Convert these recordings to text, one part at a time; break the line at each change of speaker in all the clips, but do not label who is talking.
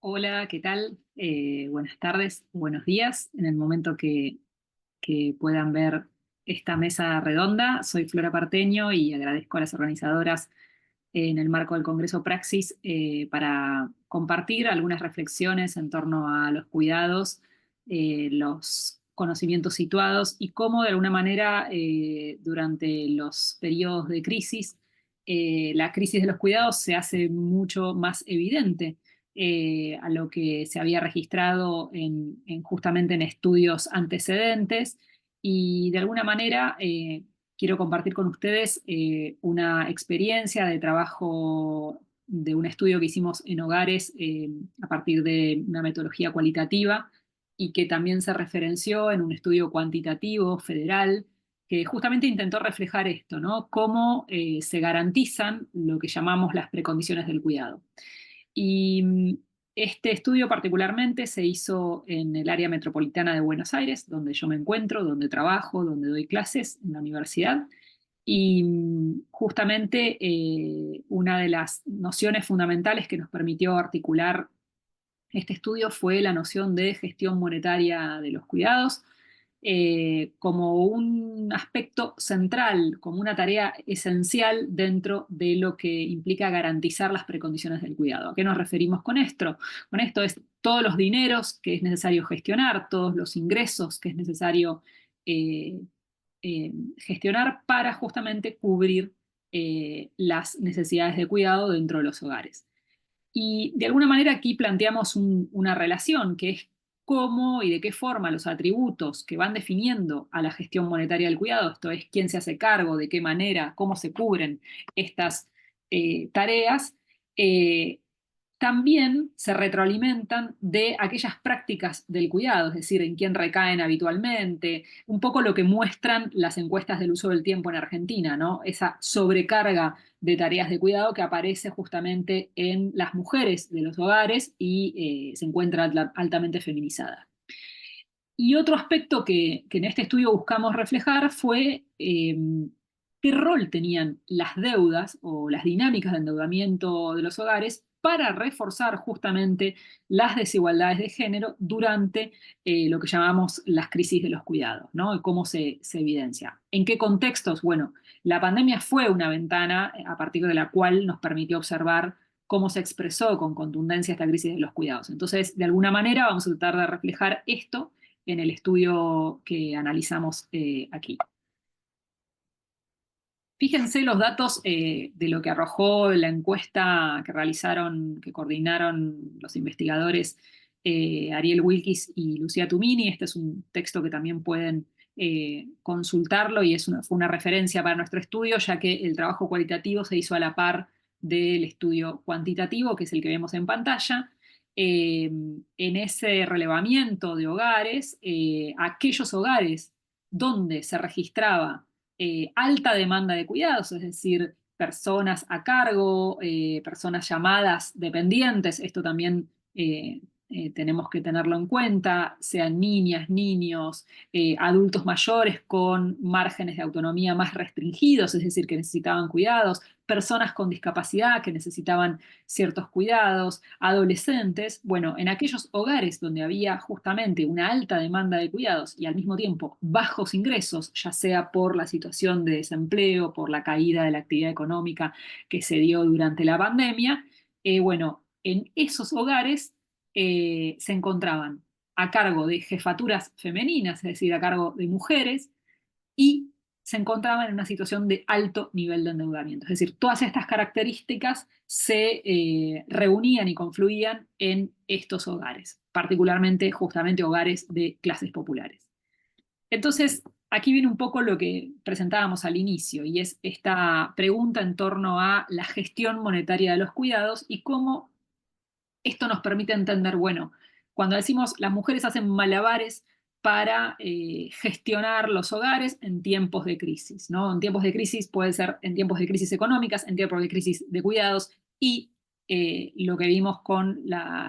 Hola, ¿qué tal? Buenas tardes, buenos días. En el momento que puedan ver esta mesa redonda, soy Flora Parteño y agradezco a las organizadoras en el marco del Congreso Praxis para compartir algunas reflexiones en torno a los cuidados, los conocimientos situados y cómo de alguna manera durante los periodos de crisis, la crisis de los cuidados se hace mucho más evidente a lo que se había registrado justamente en estudios antecedentes y de alguna manera quiero compartir con ustedes una experiencia de trabajo de un estudio que hicimos en hogares a partir de una metodología cualitativa y que también se referenció en un estudio cuantitativo federal que justamente intentó reflejar esto, ¿no? Cómo se garantizan lo que llamamos las precondiciones del cuidado. Y este estudio particularmente se hizo en el área metropolitana de Buenos Aires, donde yo me encuentro, donde trabajo, donde doy clases en la universidad. Y justamente una de las nociones fundamentales que nos permitió articular este estudio fue la noción de gestión monetaria de los cuidados como un aspecto central, como una tarea esencial dentro de lo que implica garantizar las precondiciones del cuidado. ¿A qué nos referimos con esto? Con esto es todos los dineros que es necesario gestionar, todos los ingresos que es necesario eh, gestionar para justamente cubrir las necesidades de cuidado dentro de los hogares. Y de alguna manera aquí planteamos una relación que es cómo y de qué forma los atributos que van definiendo a la gestión monetaria del cuidado, esto es quién se hace cargo, de qué manera, cómo se cubren estas tareas, eh, también se retroalimentan de aquellas prácticas del cuidado, es decir, en quién recaen habitualmente, un poco lo que muestran las encuestas del uso del tiempo en Argentina, ¿no? Esa sobrecarga de tareas de cuidado que aparece justamente en las mujeres de los hogares y se encuentra altamente feminizada. Y otro aspecto que en este estudio buscamos reflejar fue qué rol tenían las deudas o las dinámicas de endeudamiento de los hogares para reforzar justamente las desigualdades de género durante lo que llamamos las crisis de los cuidados, ¿no? Y cómo se evidencia. ¿En qué contextos? Bueno, la pandemia fue una ventana a partir de la cual nos permitió observar cómo se expresó con contundencia esta crisis de los cuidados. Entonces, de alguna manera vamos a tratar de reflejar esto en el estudio que analizamos aquí. Fíjense los datos de lo que arrojó la encuesta que realizaron, que coordinaron los investigadores Ariel Wilkis y Lucía Tumini. Este es un texto que también pueden consultarlo y fue una referencia para nuestro estudio, ya que el trabajo cualitativo se hizo a la par del estudio cuantitativo, que es el que vemos en pantalla. En ese relevamiento de hogares, aquellos hogares donde se registraba alta demanda de cuidados, es decir, personas a cargo, personas llamadas dependientes, esto también tenemos que tenerlo en cuenta, sean niñas, niños, adultos mayores con márgenes de autonomía más restringidos, es decir, que necesitaban cuidados, personas con discapacidad que necesitaban ciertos cuidados, adolescentes, bueno, en aquellos hogares donde había justamente una alta demanda de cuidados y al mismo tiempo bajos ingresos, ya sea por la situación de desempleo, por la caída de la actividad económica que se dio durante la pandemia, bueno, en esos hogares se encontraban a cargo de jefaturas femeninas, es decir, a cargo de mujeres, y se encontraban en una situación de alto nivel de endeudamiento. Es decir, todas estas características se reunían y confluían en estos hogares, particularmente justamente hogares de clases populares. Entonces, aquí viene un poco lo que presentábamos al inicio, y es esta pregunta en torno a la gestión monetaria de los cuidados y cómo esto nos permite entender, bueno, cuando decimos las mujeres hacen malabares para gestionar los hogares en tiempos de crisis, ¿no? En tiempos de crisis puede ser en tiempos de crisis económicas, en tiempos de crisis de cuidados y lo que vimos con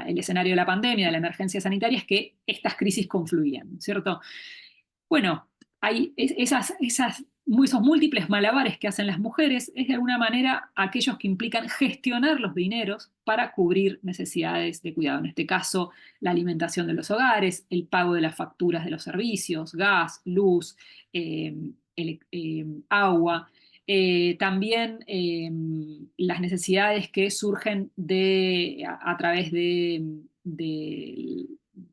el escenario de la pandemia, de la emergencia sanitaria, es que estas crisis confluían, ¿cierto? Bueno, hay esas esos múltiples malabares que hacen las mujeres es de alguna manera aquellos que implican gestionar los dineros para cubrir necesidades de cuidado. En este caso, la alimentación de los hogares, el pago de las facturas de los servicios, gas, luz, eh, agua. También las necesidades que surgen a través de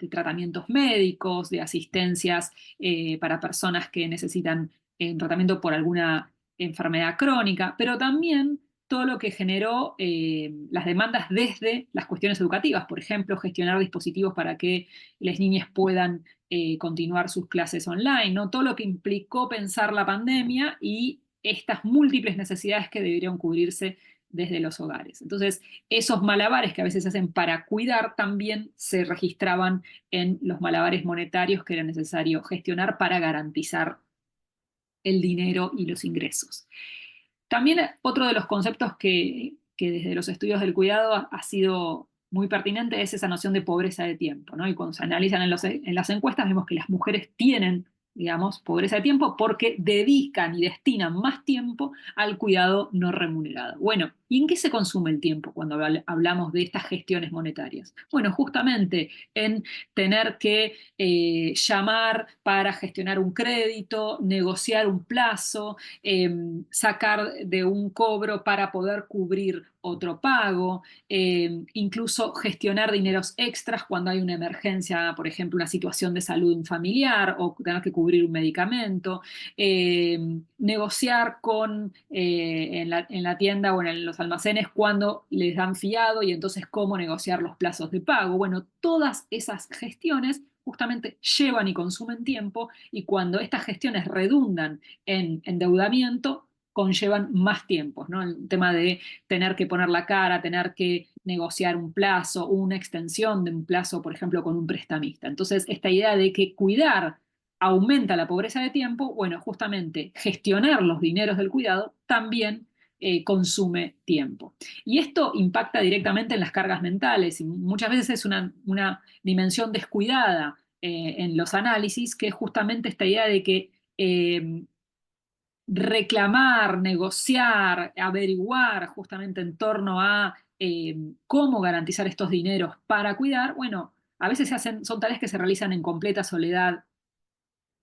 tratamientos médicos, de asistencias para personas que necesitan tratamiento por alguna enfermedad crónica, pero también todo lo que generó las demandas desde las cuestiones educativas, por ejemplo, gestionar dispositivos para que las niñas puedan continuar sus clases online, ¿no? Todo lo que implicó pensar la pandemia y estas múltiples necesidades que deberían cubrirse desde los hogares. Entonces, esos malabares que a veces se hacen para cuidar también se registraban en los malabares monetarios que era necesario gestionar para garantizar el dinero y los ingresos. También otro de los conceptos que desde los estudios del cuidado ha sido muy pertinente es esa noción de pobreza de tiempo, ¿no? Y cuando se analizan en las encuestas vemos que las mujeres tienen, digamos, pobreza de tiempo porque dedican y destinan más tiempo al cuidado no remunerado. Bueno, ¿y en qué se consume el tiempo cuando hablamos de estas gestiones monetarias? Bueno, justamente en tener que llamar para gestionar un crédito, negociar un plazo, sacar de un cobro para poder cubrir otro pago, incluso gestionar dineros extras cuando hay una emergencia, por ejemplo, una situación de salud de un familiar o tener que cubrir un medicamento, negociar en la tienda o en los almacenes cuando les dan fiado y entonces cómo negociar los plazos de pago. Bueno, todas esas gestiones justamente llevan y consumen tiempo y cuando estas gestiones redundan en endeudamiento, conllevan más tiempos, ¿no? El tema de tener que poner la cara, tener que negociar un plazo, una extensión de un plazo, por ejemplo, con un prestamista. Entonces, esta idea de que cuidar aumenta la pobreza de tiempo, bueno, justamente gestionar los dineros del cuidado también consume tiempo. Y esto impacta directamente en las cargas mentales y muchas veces es una dimensión descuidada en los análisis, que es justamente esta idea de que reclamar, negociar, averiguar justamente en torno a cómo garantizar estos dineros para cuidar, bueno, a veces son tareas que se realizan en completa soledad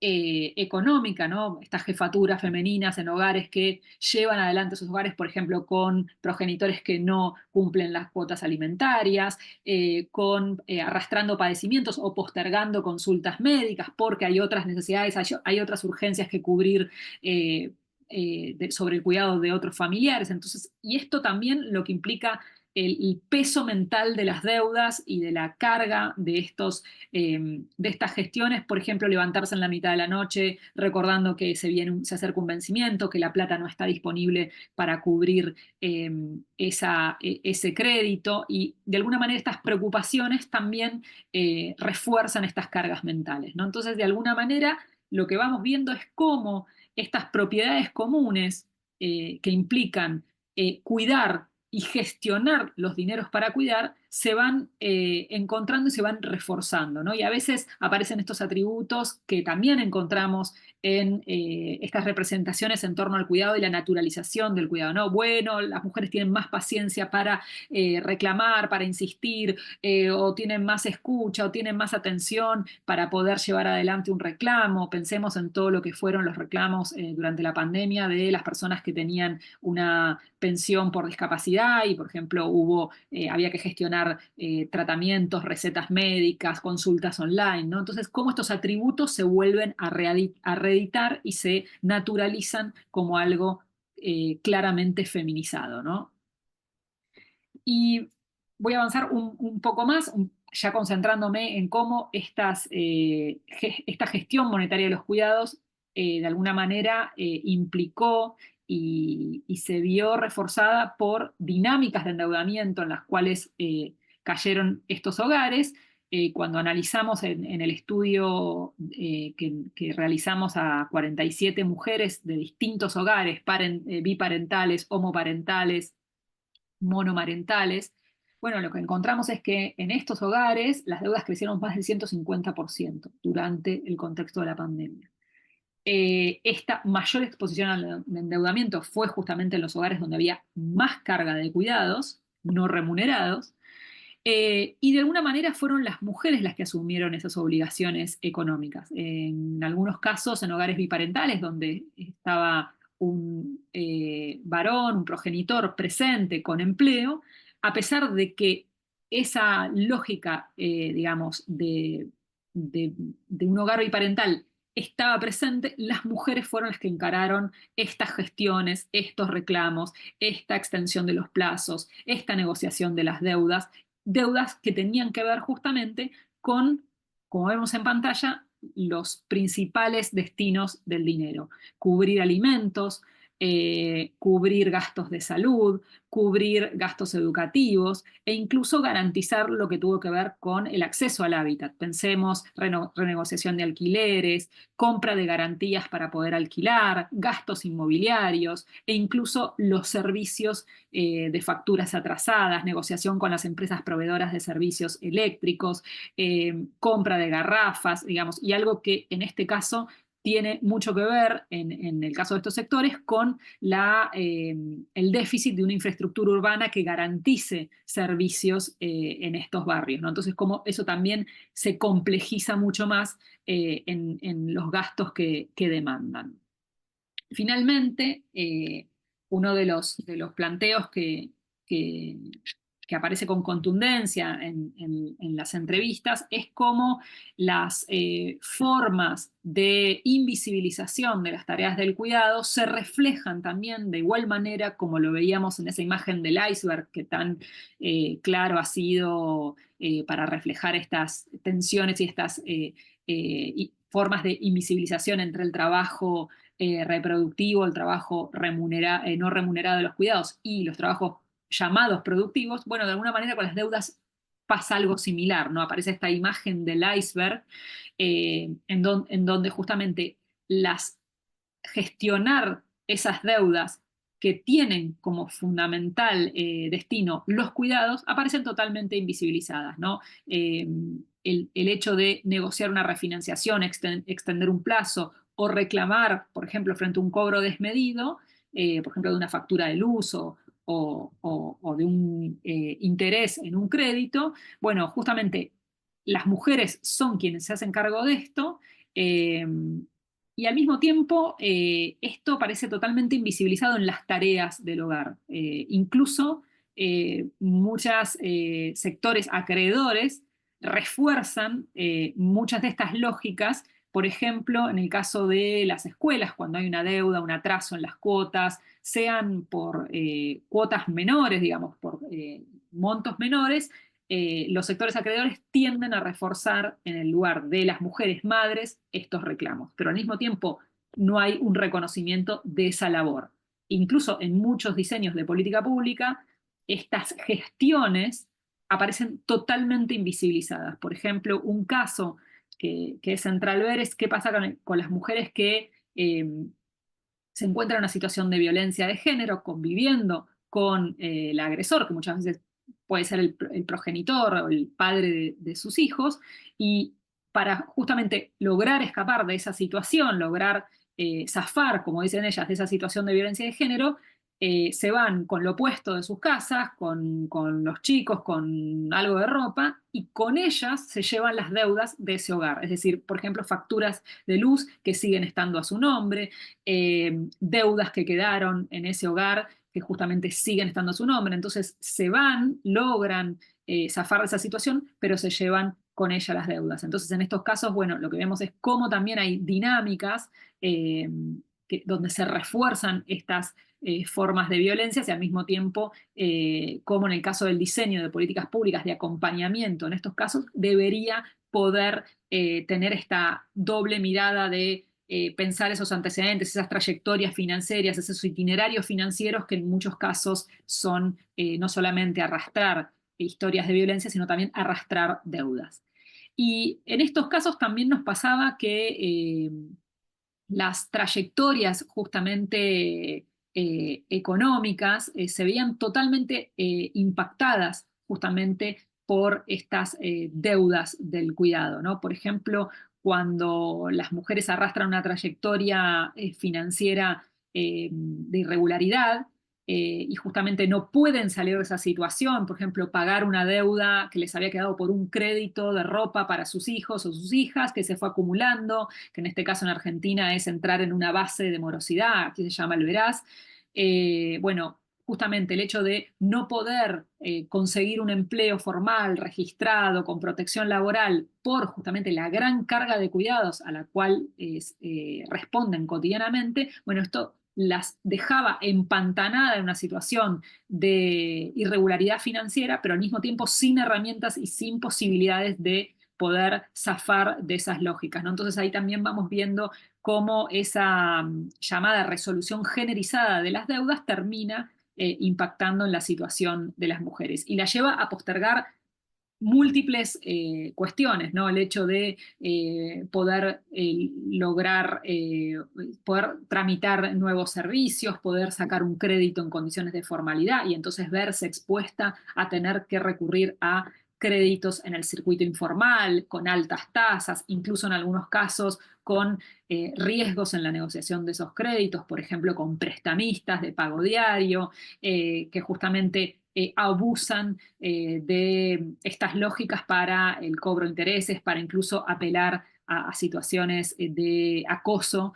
económica, ¿no? Estas jefaturas femeninas en hogares que llevan adelante sus hogares, por ejemplo, con progenitores que no cumplen las cuotas alimentarias, arrastrando padecimientos o postergando consultas médicas porque hay otras necesidades, hay otras urgencias que cubrir. Sobre el cuidado de otros familiares. Entonces, y esto también lo que implica el peso mental de las deudas y de la carga de estas gestiones, por ejemplo, levantarse en la mitad de la noche recordando que se acerca un vencimiento, que la plata no está disponible para cubrir ese crédito y de alguna manera estas preocupaciones también refuerzan estas cargas mentales, ¿no? Entonces, de alguna manera, lo que vamos viendo es cómo estas propiedades comunes que implican cuidar y gestionar los dineros para cuidar se van encontrando y se van reforzando, ¿no? Y a veces aparecen estos atributos que también encontramos en estas representaciones en torno al cuidado y la naturalización del cuidado, ¿no? Bueno, las mujeres tienen más paciencia para reclamar, para insistir, o tienen más escucha, o tienen más atención para poder llevar adelante un reclamo. Pensemos en todo lo que fueron los reclamos durante la pandemia de las personas que tenían una pensión por discapacidad y, por ejemplo, había que gestionar tratamientos, recetas médicas, consultas online, ¿no? Entonces, cómo estos atributos se vuelven a reeditar y se naturalizan como algo claramente feminizado, ¿no? Y voy a avanzar un poco más, ya concentrándome en cómo esta gestión monetaria de los cuidados de alguna manera implicó y se vio reforzada por dinámicas de endeudamiento en las cuales cayeron estos hogares. Cuando analizamos en el estudio que realizamos a 47 mujeres de distintos hogares, biparentales, homoparentales, monomarentales, bueno, lo que encontramos es que en estos hogares las deudas crecieron más del 150% durante el contexto de la pandemia. esta mayor exposición al endeudamiento fue justamente en los hogares donde había más carga de cuidados no remunerados, y de alguna manera fueron las mujeres las que asumieron esas obligaciones económicas. En algunos casos, en hogares biparentales, donde estaba un varón, un progenitor presente con empleo, a pesar de que esa lógica, digamos, de, de un hogar biparental estaba presente, las mujeres fueron las que encararon estas gestiones, estos reclamos, esta extensión de los plazos, esta negociación de las deudas que tenían que ver justamente con, como vemos en pantalla, los principales destinos del dinero: cubrir alimentos, cubrir gastos de salud, cubrir gastos educativos e incluso garantizar lo que tuvo que ver con el acceso al hábitat. Pensemos renegociación de alquileres, compra de garantías para poder alquilar, gastos inmobiliarios e incluso los servicios de facturas atrasadas, negociación con las empresas proveedoras de servicios eléctricos, compra de garrafas, digamos, y algo que en este caso tiene mucho que ver, en el caso de estos sectores, con el déficit de una infraestructura urbana que garantice servicios en estos barrios, ¿no? Entonces, como eso también se complejiza mucho más en los gastos que demandan. Finalmente, uno de los planteos que, que aparece con contundencia en las entrevistas es cómo las formas de invisibilización de las tareas del cuidado se reflejan también de igual manera como lo veíamos en esa imagen del iceberg que tan claro ha sido para reflejar estas tensiones y estas formas de invisibilización entre el trabajo reproductivo, el trabajo no remunerado de los cuidados y los trabajos llamados productivos. Bueno, de alguna manera con las deudas pasa algo similar, ¿no? Aparece esta imagen del iceberg en donde justamente gestionar esas deudas que tienen como fundamental destino los cuidados aparecen totalmente invisibilizadas, ¿no? El hecho de negociar una refinanciación, extender un plazo o reclamar, por ejemplo, frente a un cobro desmedido, por ejemplo, de una factura de luz o de un interés en un crédito, bueno, justamente las mujeres son quienes se hacen cargo de esto. Y al mismo tiempo, esto parece totalmente invisibilizado en las tareas del hogar. Incluso muchos sectores acreedores refuerzan muchas de estas lógicas. Por ejemplo, en el caso de las escuelas, cuando hay una deuda, un atraso en las cuotas, sean por cuotas menores, digamos, por montos menores, los sectores acreedores tienden a reforzar en el lugar de las mujeres madres estos reclamos, pero al mismo tiempo no hay un reconocimiento de esa labor. Incluso en muchos diseños de política pública, estas gestiones aparecen totalmente invisibilizadas. Por ejemplo, un caso que es central ver es qué pasa con las mujeres que se encuentran en una situación de violencia de género, conviviendo con el agresor, que muchas veces puede ser el progenitor o el padre de sus hijos, y para justamente lograr escapar de esa situación, lograr zafar, como dicen ellas, de esa situación de violencia de género, se van con lo opuesto de sus casas, con los chicos, con algo de ropa, y con ellas se llevan las deudas de ese hogar. Es decir, por ejemplo, facturas de luz que siguen estando a su nombre, deudas que quedaron en ese hogar que justamente siguen estando a su nombre. Entonces se van, logran zafar de esa situación, pero se llevan con ella las deudas. Entonces en estos casos, bueno, lo que vemos es cómo también hay dinámicas donde se refuerzan estas formas de violencia y al mismo tiempo, como en el caso del diseño de políticas públicas de acompañamiento en estos casos, debería poder tener esta doble mirada de pensar esos antecedentes, esas trayectorias financieras, esos itinerarios financieros que en muchos casos son no solamente arrastrar historias de violencia, sino también arrastrar deudas. Y en estos casos también nos pasaba que las trayectorias justamente económicas se veían totalmente impactadas justamente por estas deudas del cuidado, ¿no? Por ejemplo, cuando las mujeres arrastran una trayectoria financiera de irregularidad, y justamente no pueden salir de esa situación, por ejemplo, pagar una deuda que les había quedado por un crédito de ropa para sus hijos o sus hijas, que se fue acumulando, que en este caso en Argentina es entrar en una base de morosidad, aquí se llama el veraz. Bueno, justamente el hecho de no poder conseguir un empleo formal, registrado, con protección laboral, por justamente la gran carga de cuidados a la cual responden cotidianamente, bueno, esto las dejaba empantanadas en una situación de irregularidad financiera, pero al mismo tiempo sin herramientas y sin posibilidades de poder zafar de esas lógicas, ¿no? Entonces ahí también vamos viendo cómo esa llamada resolución generalizada de las deudas termina impactando en la situación de las mujeres y la lleva a postergar múltiples cuestiones, ¿no? El hecho de poder lograr, poder tramitar nuevos servicios, poder sacar un crédito en condiciones de formalidad y entonces verse expuesta a tener que recurrir a créditos en el circuito informal, con altas tasas, incluso en algunos casos con riesgos en la negociación de esos créditos, por ejemplo, con prestamistas de pago diario, que justamente abusan de estas lógicas para el cobro de intereses, para incluso apelar a situaciones de acoso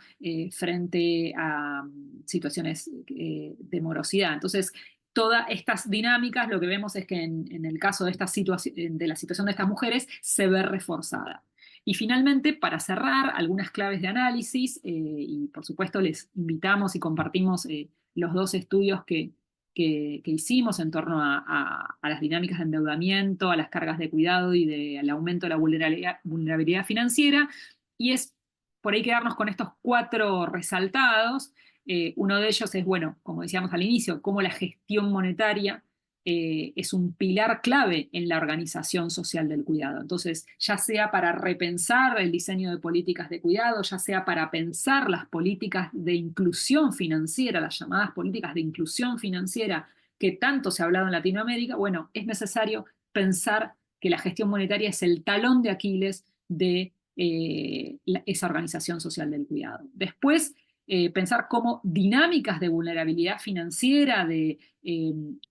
frente a situaciones de morosidad. Entonces, todas estas dinámicas, lo que vemos es que en el caso de, de la situación de estas mujeres, se ve reforzada. Y finalmente, para cerrar, algunas claves de análisis, y por supuesto les invitamos y compartimos los dos estudios que hicimos en torno a las dinámicas de endeudamiento, a las cargas de cuidado y al aumento de la vulnerabilidad financiera. Y es por ahí quedarnos con estos 4 resaltados. Uno de ellos es, bueno, como decíamos al inicio, cómo la gestión monetaria es un pilar clave en la organización social del cuidado. Entonces, ya sea para repensar el diseño de políticas de cuidado, ya sea para pensar las políticas de inclusión financiera, las llamadas políticas de inclusión financiera que tanto se ha hablado en Latinoamérica, bueno, es necesario pensar que la gestión monetaria es el talón de Aquiles de esa organización social del cuidado. Después, pensar cómo dinámicas de vulnerabilidad financiera, de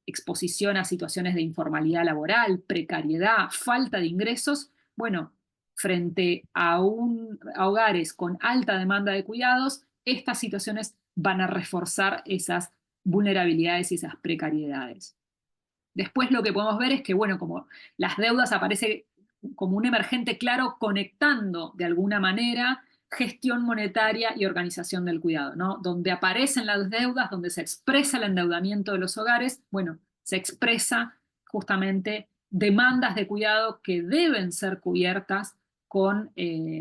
exposición a situaciones de informalidad laboral, precariedad, falta de ingresos, bueno, frente a hogares con alta demanda de cuidados, estas situaciones van a reforzar esas vulnerabilidades y esas precariedades. Después lo que podemos ver es que, bueno, como las deudas aparece como un emergente claro conectando de alguna manera gestión monetaria y organización del cuidado, ¿no? Donde aparecen las deudas, donde se expresa el endeudamiento de los hogares, bueno, se expresa justamente demandas de cuidado que deben ser cubiertas con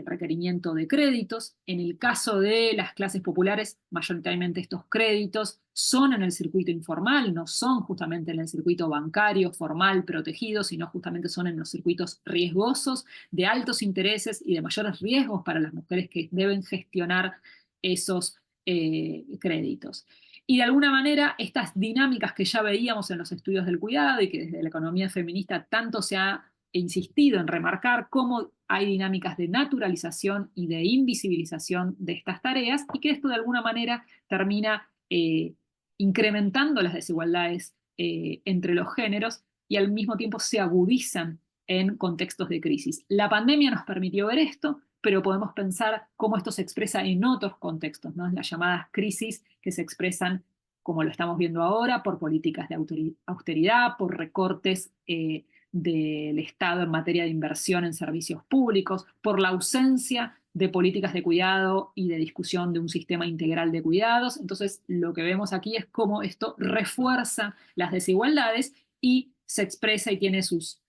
requerimiento de créditos. En el caso de las clases populares, mayoritariamente estos créditos son en el circuito informal, no son justamente en el circuito bancario, formal, protegido, sino justamente son en los circuitos riesgosos, de altos intereses y de mayores riesgos para las mujeres que deben gestionar esos créditos. Y de alguna manera, estas dinámicas que ya veíamos en los estudios del cuidado y que desde la economía feminista tanto se ha insistido en remarcar cómo hay dinámicas de naturalización y de invisibilización de estas tareas y que esto de alguna manera termina incrementando las desigualdades entre los géneros y al mismo tiempo se agudizan en contextos de crisis. La pandemia nos permitió ver esto, pero podemos pensar cómo esto se expresa en otros contextos, ¿no? Las llamadas crisis que se expresan, como lo estamos viendo ahora, por políticas de austeridad, por recortes del Estado en materia de inversión en servicios públicos, por la ausencia de políticas de cuidado y de discusión de un sistema integral de cuidados. Entonces, lo que vemos aquí es cómo esto refuerza las desigualdades y se expresa y tiene sus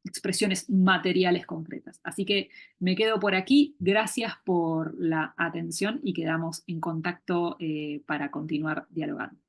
expresiones materiales concretas. Así que me quedo por aquí. Gracias por la atención y quedamos en contacto para continuar dialogando.